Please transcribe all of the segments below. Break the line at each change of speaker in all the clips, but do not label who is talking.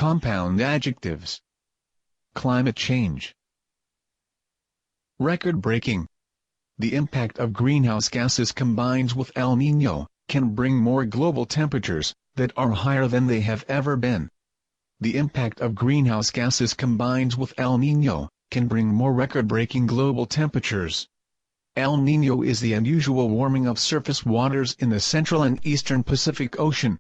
compound adjectives. Climate change. Record-breaking. The impact of greenhouse gases combines with El Niño, can bring more global temperatures that are higher than they have ever been. The impact of greenhouse gases combines with El Niño, can bring more record-breaking global temperatures. El Niño is the unusual warming of surface waters in the central and eastern Pacific Ocean.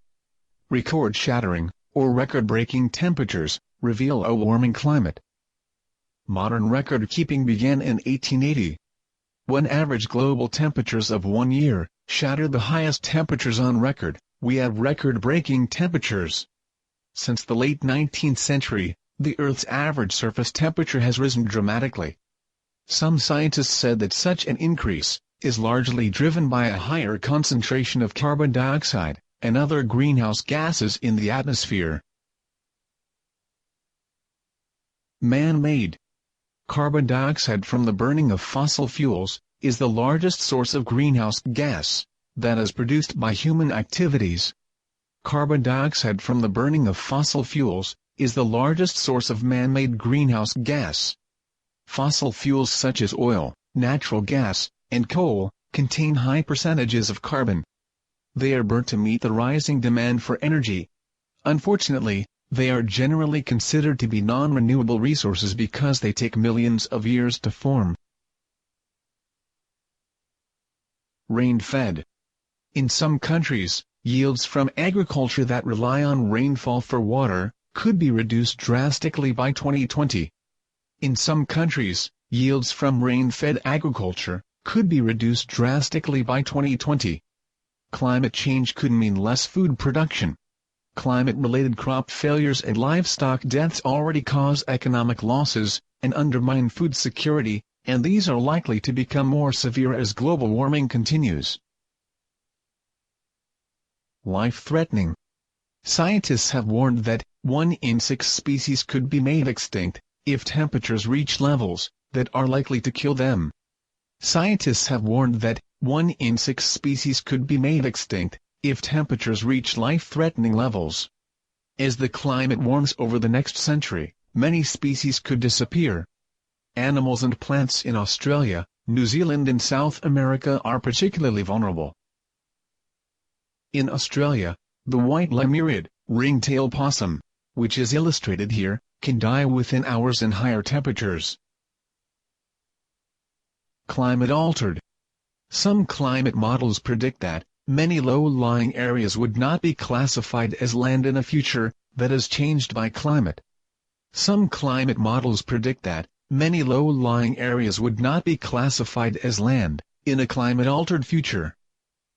Record-shattering, or record-breaking temperatures, reveal a warming climate. Modern record-keeping began in 1880. When average global temperatures of one year shattered the highest temperatures on record, we have record-breaking temperatures. Since the late 19th century, the Earth's average surface temperature has risen dramatically. Some scientists said that such an increase is largely driven by a higher concentration of carbon dioxide and other greenhouse gases in the atmosphere. Man-made. Carbon dioxide from the burning of fossil fuels is the largest source of greenhouse gas that is produced by human activities. Carbon dioxide from the burning of fossil fuels is the largest source of man-made greenhouse gas. Fossil fuels such as oil, natural gas, and coal contain high percentages of carbon. They are burnt to meet the rising demand for energy. Unfortunately, they are generally considered to be non-renewable resources because they take millions of years to form. Rain-fed. In some countries, yields from agriculture that rely on rainfall for water could be reduced drastically by 2020. In some countries, yields from rain-fed agriculture could be reduced drastically by 2020. Climate change could mean less food production. Climate-related crop failures and livestock deaths already cause economic losses and undermine food security, and these are likely to become more severe as global warming continues. Life-threatening. Scientists have warned that 1 in 6 species could be made extinct if temperatures reach levels that are likely to kill them. Scientists have warned that 1 in 6 species could be made extinct if temperatures reach life-threatening levels. As the climate warms over the next century, many species could disappear. Animals and plants in Australia, New Zealand and South America are particularly vulnerable. In Australia, the white lemuriid, ringtail possum, which is illustrated here, can die within hours in higher temperatures. Climate altered. Some climate models predict that many low-lying areas would not be classified as land in a future that is changed by climate. Some climate models predict that many low-lying areas would not be classified as land in a climate-altered future.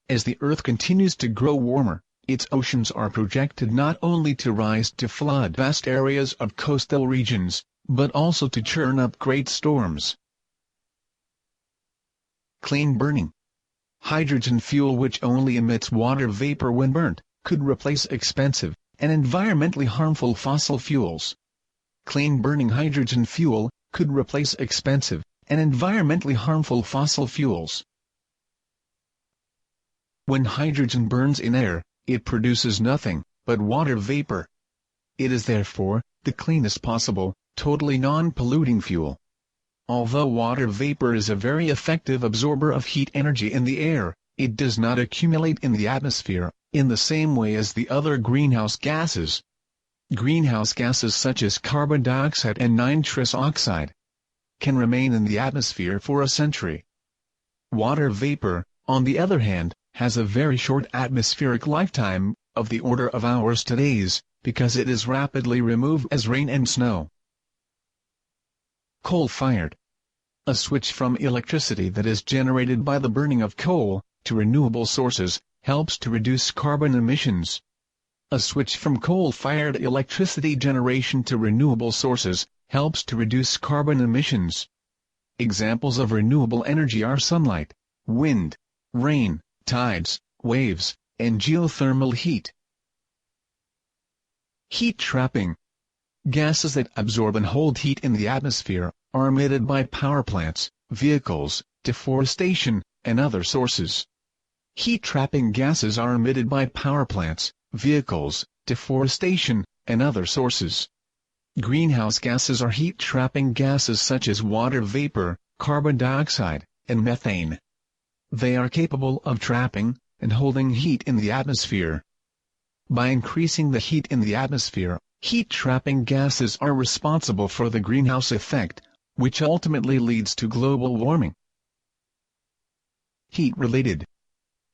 As the Earth continues to grow warmer, its oceans are projected not only to rise to flood vast areas of coastal regions, but also to churn up great storms. Clean burning. Hydrogen fuel, which only emits water vapor when burnt, could replace expensive and environmentally harmful fossil fuels. Clean burning hydrogen fuel could replace expensive and environmentally harmful fossil fuels. When hydrogen burns in air, it produces nothing but water vapor. It is therefore the cleanest possible, totally non-polluting fuel. Although water vapor is a very effective absorber of heat energy in the air, it does not accumulate in the atmosphere in the same way as the other greenhouse gases. Greenhouse gases such as carbon dioxide and nitrous oxide can remain in the atmosphere for a century. Water vapor, on the other hand, has a very short atmospheric lifetime, of the order of hours to days, because it is rapidly removed as rain and snow. Coal-fired. A switch from electricity that is generated by the burning of coal to renewable sources helps to reduce carbon emissions. A switch from coal-fired electricity generation to renewable sources helps to reduce carbon emissions. Examples of renewable energy are sunlight, wind, rain, tides, waves, and geothermal heat. Heat trapping. Gases that absorb and hold heat in the atmosphere are emitted by power plants, vehicles, deforestation, and other sources. Heat-trapping gases are emitted by power plants, vehicles, deforestation, and other sources. Greenhouse gases are heat-trapping gases such as water vapor, carbon dioxide, and methane. They are capable of trapping and holding heat in the atmosphere. By increasing the heat in the atmosphere, heat-trapping gases are responsible for the greenhouse effect, which ultimately leads to global warming. Heat-related.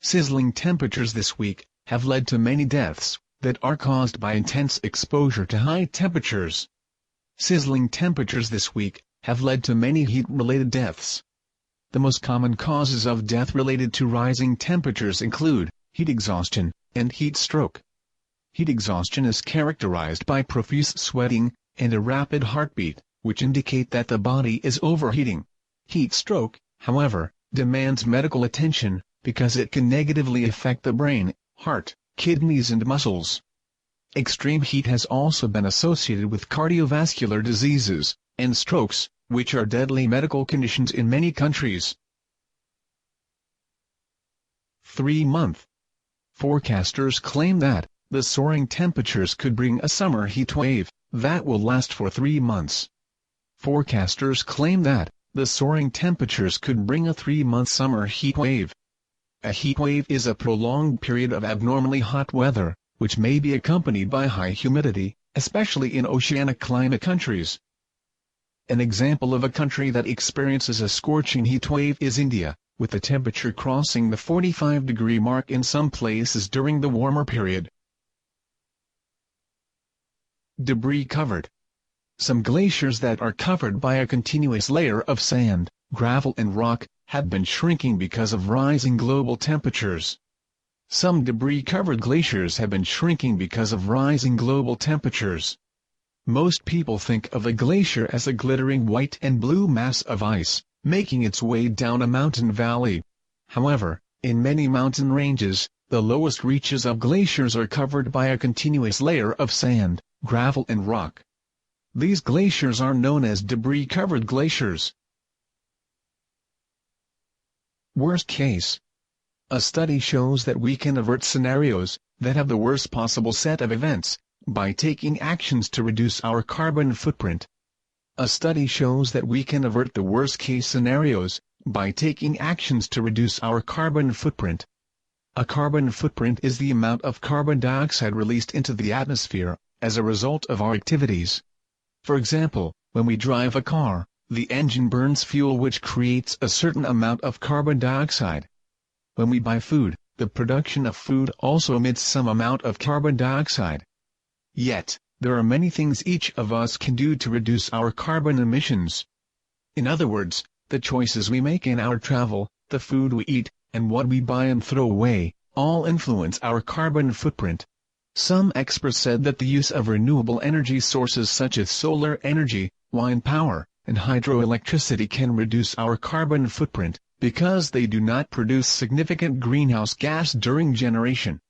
Sizzling temperatures this week have led to many deaths that are caused by intense exposure to high temperatures. Sizzling temperatures this week have led to many heat-related deaths. The most common causes of death related to rising temperatures include heat exhaustion and heat stroke. Heat exhaustion is characterized by profuse sweating and a rapid heartbeat, which indicate that the body is overheating. Heat stroke, however, demands medical attention because it can negatively affect the brain, heart, kidneys and muscles. Extreme heat has also been associated with cardiovascular diseases and strokes, which are deadly medical conditions in many countries. 3-month. Forecasters claim that the soaring temperatures could bring a summer heat wave that will last for 3 months. Forecasters claim that the soaring temperatures could bring a 3-month summer heat wave. A heat wave is a prolonged period of abnormally hot weather, which may be accompanied by high humidity, especially in oceanic climate countries. An example of a country that experiences a scorching heat wave is India, with the temperature crossing the 45-degree mark in some places during the warmer period. Debris covered. Some glaciers that are covered by a continuous layer of sand, gravel and rock have been shrinking because of rising global temperatures. Some debris-covered glaciers have been shrinking because of rising global temperatures. Most people think of a glacier as a glittering white and blue mass of ice, making its way down a mountain valley. However, in many mountain ranges, the lowest reaches of glaciers are covered by a continuous layer of sand, gravel and rock. These glaciers are known as debris-covered glaciers. Worst case. A study shows that we can avert scenarios that have the worst possible set of events by taking actions to reduce our carbon footprint. A study shows that we can avert the worst-case scenarios by taking actions to reduce our carbon footprint. A carbon footprint is the amount of carbon dioxide released into the atmosphere as a result of our activities. For example, when we drive a car, the engine burns fuel which creates a certain amount of carbon dioxide. When we buy food, the production of food also emits some amount of carbon dioxide. Yet, there are many things each of us can do to reduce our carbon emissions. In other words, the choices we make in our travel, the food we eat, and what we buy and throw away, all influence our carbon footprint. Some experts said that the use of renewable energy sources such as solar energy, wind power, and hydroelectricity can reduce our carbon footprint, because they do not produce significant greenhouse gas during generation.